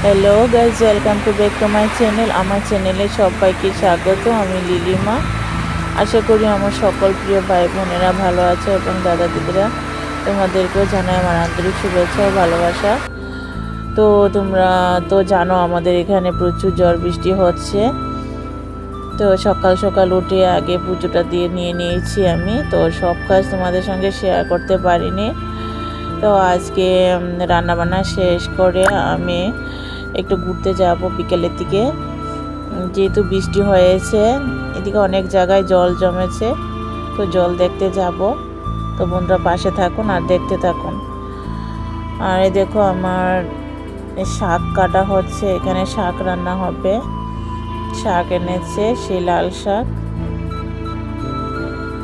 Hello guys, welcome to back to my channel. আমার চ্যানেলে সবাইকে স্বাগত। আমি লিলিমা। আশা করি আমার সকল প্রিয় ভাই বোনেরা ভালো আছে এবং দাদা দিদিরা তোমাদেরকেও জানাই আমার আন্তরিক শুভেচ্ছা ও ভালোবাসা। তো তোমরা তো জানো আমাদের এখানে প্রচুর ঝড় বৃষ্টি হচ্ছে। তো সকাল সকাল উঠে আগে পুজোটা দিয়ে নিয়েছি আমি। তো সব কাজ তোমাদের সঙ্গে শেয়ার করতে পারিনি। তো আজকে রান্নাবান্না শেষ করে আমি একটু ঘুরতে যাব বিকেলের দিকে। যেহেতু বৃষ্টি হয়েছে, এদিকে অনেক জায়গায় জল জমেছে, তো জল দেখতে যাব। তো বন্ধুরা পাশে থাকুন আর দেখতে থাকুন। আর এই দেখো আমার শাক কাটা হচ্ছে, এখানে শাক রান্না হবে। শাক এনেছে, সেই লাল শাক।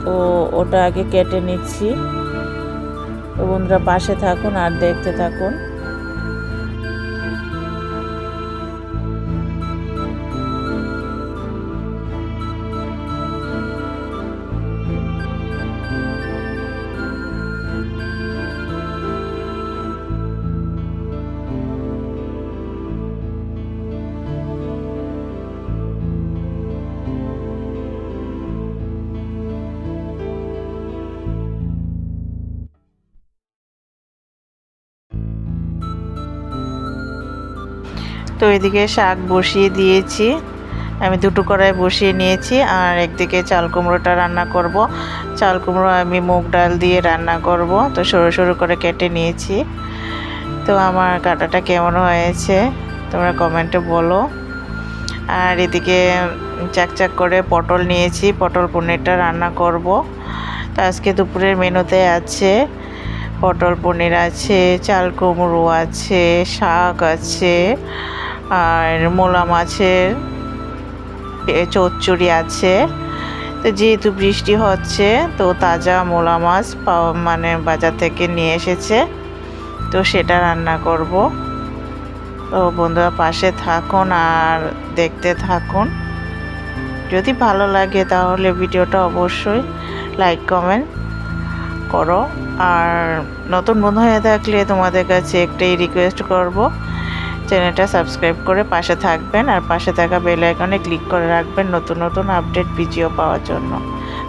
তো ওটা আগে কেটে নিচ্ছি। তো বন্ধুরা পাশে থাকুন আর দেখতে থাকুন। তো এদিকে শাক বসিয়ে দিয়েছি, আমি দুটো কড়াই বসিয়ে নিয়েছি। আর একদিকে চাল কুমড়োটা রান্না করব। চাল কুমড়ো আমি মুগ ডাল দিয়ে রান্না করব, তো সরু সরু করে কেটে নিয়েছি। তো আমার কাটাটা কেমন হয়েছে তোমরা কমেন্টে বলো। আর এদিকে চাকচাক করে পটল নিয়েছি, পটল পনিরটা রান্না করব। তো আজকে দুপুরের মেনুতে আছে পটল পনির আছে, চাল কুমড়ো আছে, শাক আছে, আর মূলা মাছের চচ্চড়ি আছে। তো যেহেতু বৃষ্টি হচ্ছে, তো তাজা মূলা মাছ মানে বাজার থেকে নিয়ে এসেছে, তো সেটা রান্না করব। তো বন্ধুরা পাশে থাকুন আর দেখতে থাকুন। যদি ভালো লাগে তাহলে ভিডিওটা অবশ্যই লাইক কমেন্ট করো। আর নতুন বন্ধু হয়ে থাকলে তোমাদের কাছে একটাই রিকোয়েস্ট করব, চ্যানেলটা সাবস্ক্রাইব করে পাশে থাকবেন আর পাশে থাকা বেল আইকনে ক্লিক করে রাখবেন নতুন নতুন আপডেট ভিডিও পাওয়ার জন্য।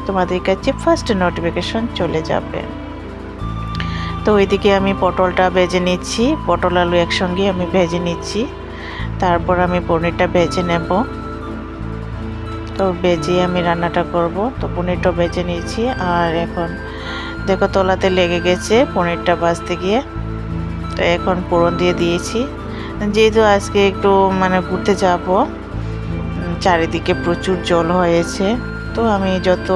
তোমাদের কাছে ফার্স্ট নোটিফিকেশন চলে যাবে। তো ওইদিকে আমি পটলটা ভেজে নিচ্ছি, পটল আলু একসঙ্গে আমি ভেজে নিচ্ছি। তারপর আমি পনিরটা ভেজে নেব। তো ভেজে আমি রান্নাটা করব। তো পনিরটা ভেজে নিয়েছি। আর এখন দেখো তলাতে লেগে গেছে পনিরটা ভাজতে গিয়ে। তো এখন ফোড়ন দিয়ে দিয়েছি। যেহেতু আজকে একটু মানে ঘুরতে যাব, চারিদিকে প্রচুর জল হয়েছে, তো আমি যত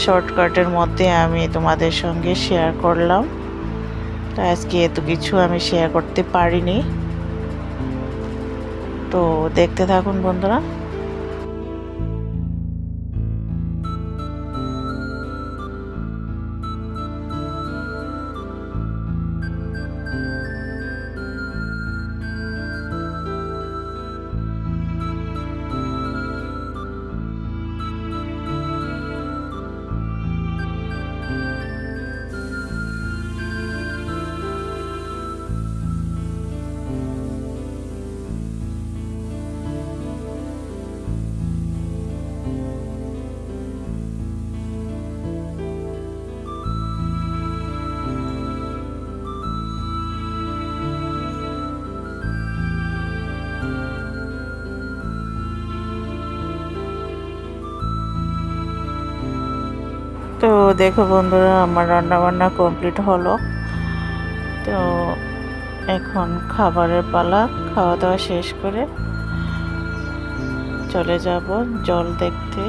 শর্টকাটের মধ্যে আমি তোমাদের সঙ্গে শেয়ার করলাম। তো আজকে এত কিছু আমি শেয়ার করতে পারিনি। তো দেখতে থাকুন বন্ধুরা। তো দেখো বন্ধুরা আমার রান্না বান্না কমপ্লিট হলো। তো এখন খাবারের পালা, খাওয়া দাওয়া শেষ করে চলে যাব জল দেখতে।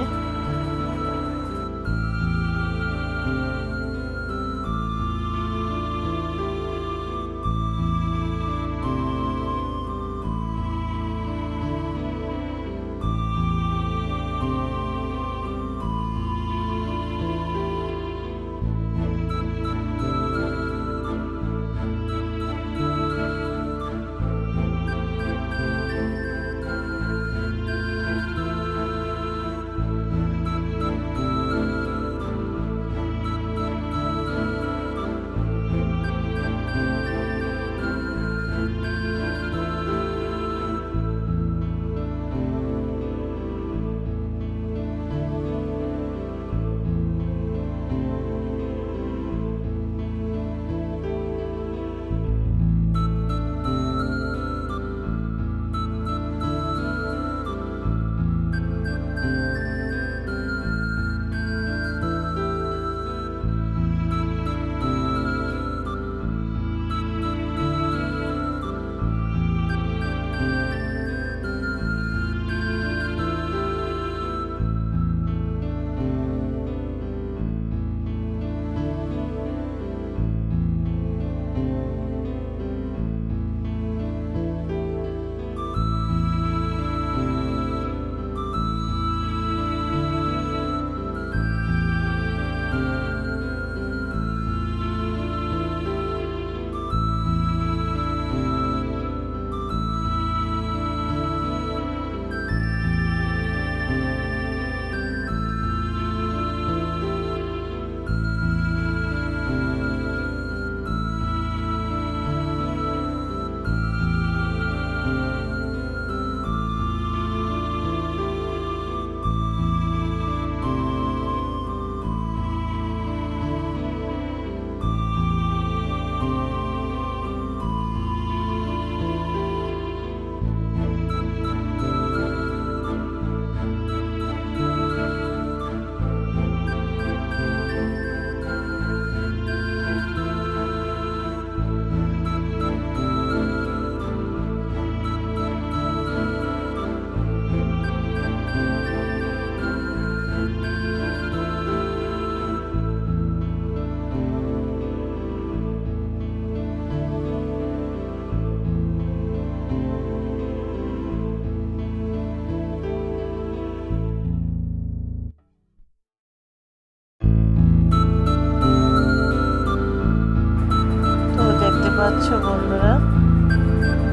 পাচ্ছ বন্ধুরা,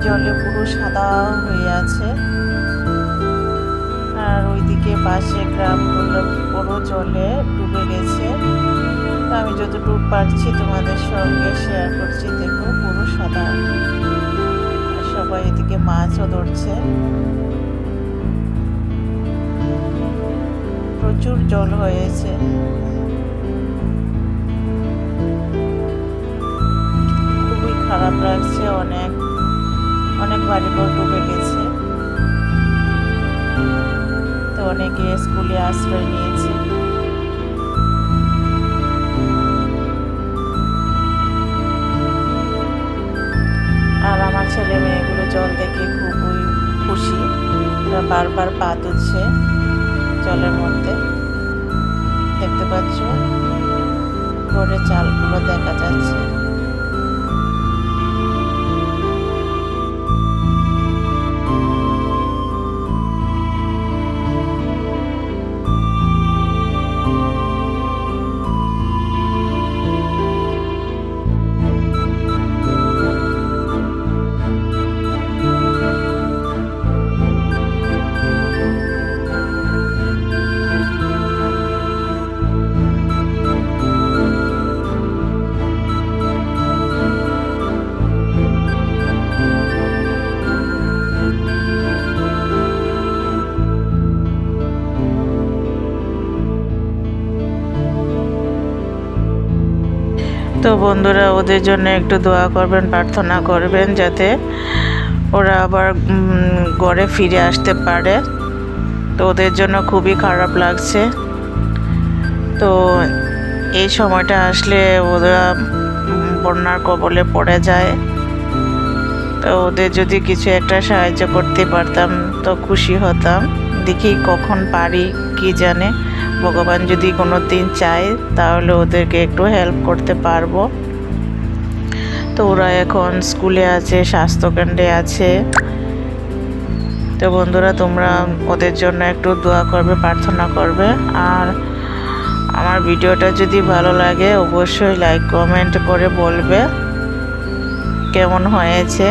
জলে পুরো সাদা হয়ে আছে। আর ওইদিকে পাশে গ্রামগুলো পুরো জলে ডুবে গেছে। আমি যতটুকু পারছি তোমাদের সঙ্গে শেয়ার করছি। দেখো পুরো সাদা। সবাই এদিকে মাছও ধরছে। প্রচুর জল হয়েছে। খুবই খারাপ লাগছে। অনেক অনেক বাড়িঘর ডুবে গেছে। তো অনেকে স্কুলে আশ্রয় নিয়েছে। আর আমার ছেলে মেয়েগুলো জল দেখে খুবই খুশি। ওরা বারবার পা তুলছে জলের মধ্যে। দেখতে পাচ্ছ ঘরের চালগুলো দেখা যাচ্ছে। তো বন্ধুরা ওদের জন্য একটু দোয়া করবেন, প্রার্থনা করবেন যাতে ওরা আবার ঘরে ফিরে আসতে পারে। তো ওদের জন্য খুবই খারাপ লাগছে। তো এই সময়টা আসলে ওরা বন্যার কবলে পড়ে যায়। তো ওদের যদি কিছু একটা সাহায্য করতে পারতাম তো খুশি হতাম। দেখি কখন পারি, কি জানে। ভগবান যদি কোনো দিন চায় তাহলে ওদেরকে একটু হেল্প করতে পারবো। তো ওরা এখন স্কুলে আছে, স্বাস্থ্যকেন্দ্রে আছে। তো বন্ধুরা তোমরা ওদের জন্য একটু দোয়া করবে, প্রার্থনা করবে। আর আমার ভিডিওটা যদি ভালো লাগে অবশ্যই লাইক কমেন্ট করে বলবে কেমন হয়েছে।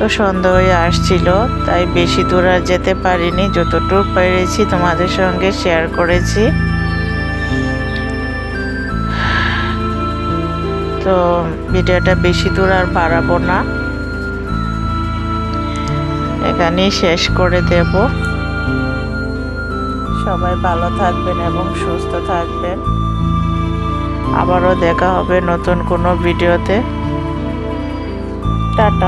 তো সন্ধ্যা হয়ে আসছিল, তাই বেশি দূর আর যেতে পারিনি। যতটুকু পেরেছি তোমাদের সঙ্গে শেয়ার করেছি। তো ভিডিওটা বেশি দূর আর বাড়াবো না, এখানেই শেষ করে দেব। সবাই ভালো থাকবেন এবং সুস্থ থাকবেন। আবারও দেখা হবে নতুন কোনো ভিডিওতে। টাটা।